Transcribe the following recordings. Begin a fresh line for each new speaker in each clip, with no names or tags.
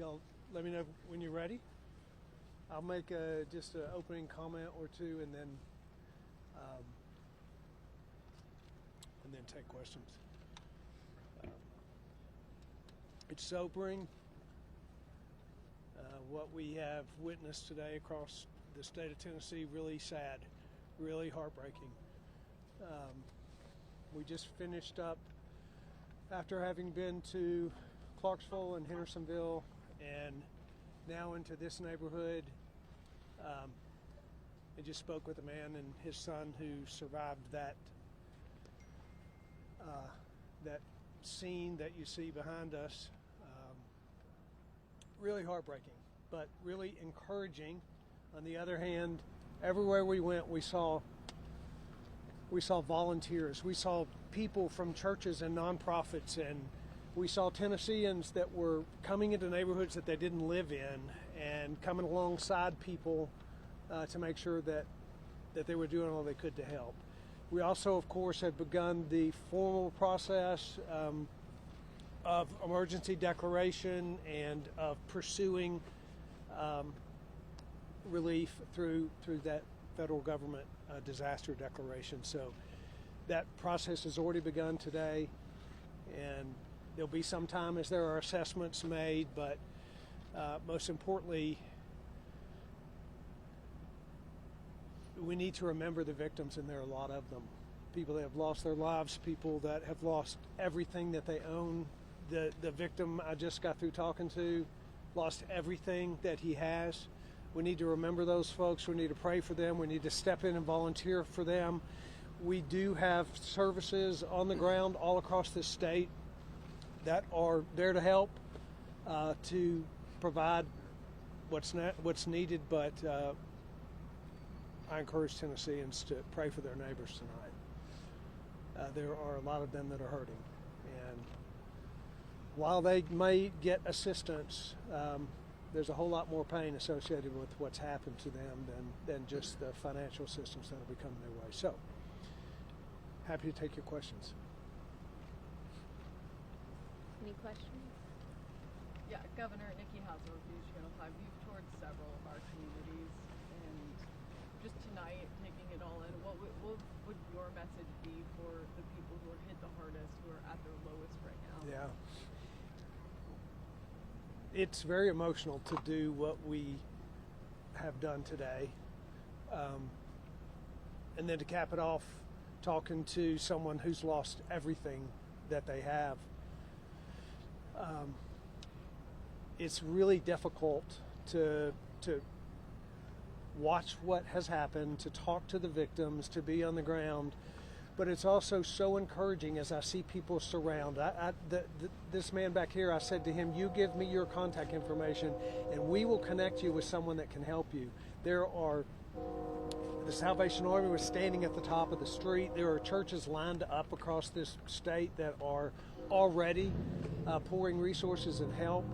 y'all let me know when you're ready. I'll make just an opening comment or two, and then take questions. It's sobering what we have witnessed today across the state of Tennessee. Really sad, really heartbreaking. We just finished up after having been to Clarksville and Hendersonville and now into this neighborhood. I just spoke with a man and his son who survived that scene that you see behind us. Really heartbreaking, but really encouraging. On the other hand, everywhere we went, we saw volunteers. We saw people from churches and nonprofits, and we saw Tennesseans that were coming into neighborhoods that they didn't live in and coming alongside people to make sure that they were doing all they could to help. We also, of course, had begun the formal process of emergency declaration and of pursuing relief through that federal government disaster declaration. So that process has already begun today, and there'll be some time as there are assessments made, but most importantly, we need to remember the victims, and there are a lot of them. People that have lost their lives, people that have lost everything that they own. The victim I just got through talking to lost everything that he has. We need to remember those folks. We need to pray for them. We need to step in and volunteer for them. We do have services on the ground all across the state that are there to help, to provide what's needed, but I encourage Tennesseans to pray for their neighbors tonight. There are a lot of them that are hurting, and while they may get assistance, there's a whole lot more pain associated with what's happened to them than just the financial assistance that will be coming their way. So, happy to take your questions.
Any questions?
Yeah, Governor Nikki Hasler, News Channel 5. You've toured several of our communities, and just tonight, taking it all in, what would your message be for the people who are hit the hardest, who are at their lowest right now?
Yeah. It's very emotional to do what we have done today. And then to cap it off, talking to someone who's lost everything that they have. It's really difficult to watch what has happened, to talk to the victims, to be on the ground. But it's also so encouraging as I see people surround. This man back here, I said to him, you give me your contact information and we will connect you with someone that can help you. The Salvation Army was standing at the top of the street. There are churches lined up across this state that are already pouring resources and help.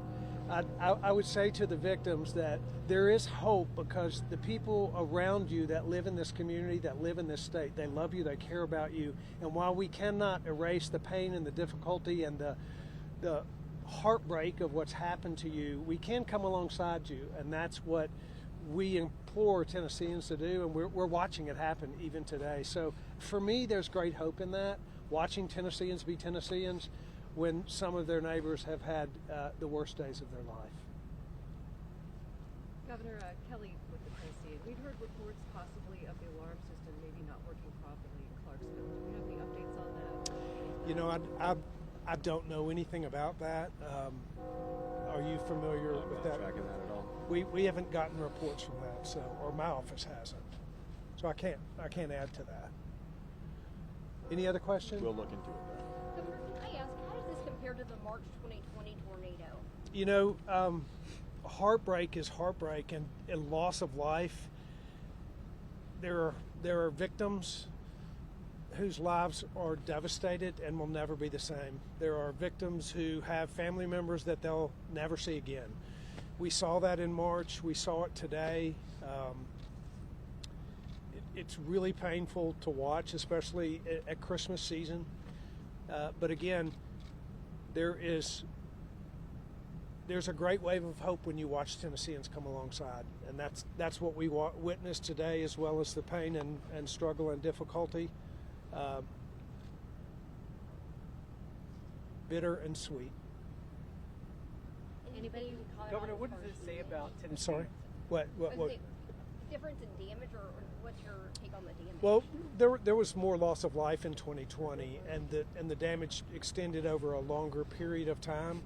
I would say to the victims that there is hope, because the people around you that live in this community, that live in this state, they love you, they care about you. And while we cannot erase the pain and the difficulty and the heartbreak of what's happened to you, we can come alongside you. And that's what we implore Tennesseans to do, and we're watching it happen even today. So for me, there's great hope in that, watching Tennesseans be Tennesseans when some of their neighbors have had the worst days of their life.
Governor Kelly with the Tennessean, we've heard reports possibly of the alarm system maybe not working properly in Clarksville. Do we have any updates on that?
You know, I don't know anything about that. Are you familiar with that?
I'm not tracking that at all.
We haven't gotten reports from that, so, or my office hasn't. So I can't add to that. Any other questions?
We'll look into it though.
Governor, can I ask, how does this compare to the March 2020 tornado?
You know, heartbreak is heartbreak, and loss of life. There are victims whose lives are devastated and will never be the same. There are victims who have family members that they'll never see again. We saw that in March. We saw it today. It's really painful to watch, especially at Christmas season. But again, there is there's a great wave of hope when you watch Tennesseans come alongside, and that's what we witnessed today, as well as the pain and struggle and difficulty. Bitter and sweet.
Anybody can comment
Governor,
on
what
as
does
far
it
as
say about
I'm
Tennessee?
sorry. What?
I was gonna say, difference in damage, or what's your take on the damage?
Well, there was more loss of life in 2020, and the damage extended over a longer period of time.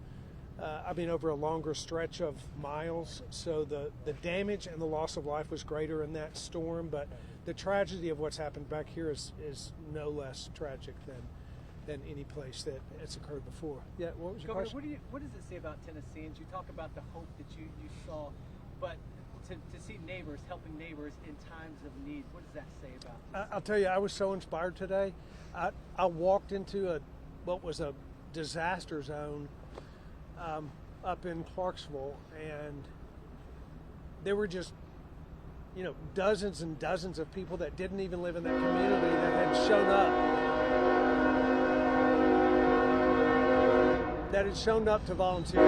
Over a longer stretch of miles. So the damage and the loss of life was greater in that storm, but the tragedy of what's happened back here is no less tragic than any place that it's occurred before. Yeah, what was your
Governor,
question?
what does it say about Tennesseans? You talk about the hope that you saw, but to see neighbors helping neighbors in times of need, what does that say about
I'll tell you, I was so inspired today. I walked into what was a disaster zone up in Clarksville, and there were just, dozens and dozens of people that didn't even live in that community that had shown up to volunteer.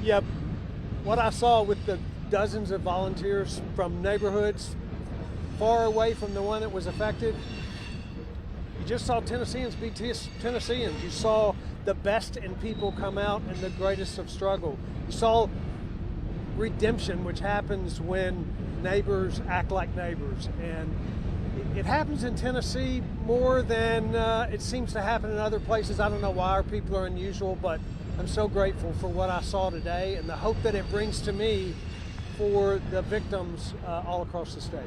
Yep, what I saw with the dozens of volunteers from neighborhoods far away from the one that was affected, you just saw Tennesseans be Tennesseans. You saw the best in people come out in the greatest of struggle. You saw redemption, which happens when neighbors act like neighbors. And it happens in Tennessee more than it seems to happen in other places. I don't know why our people are unusual, but I'm so grateful for what I saw today and the hope that it brings to me for the victims all across the state.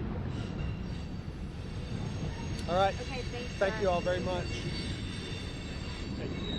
All right.
Okay, thanks.
Thank you all very much.
Thank you.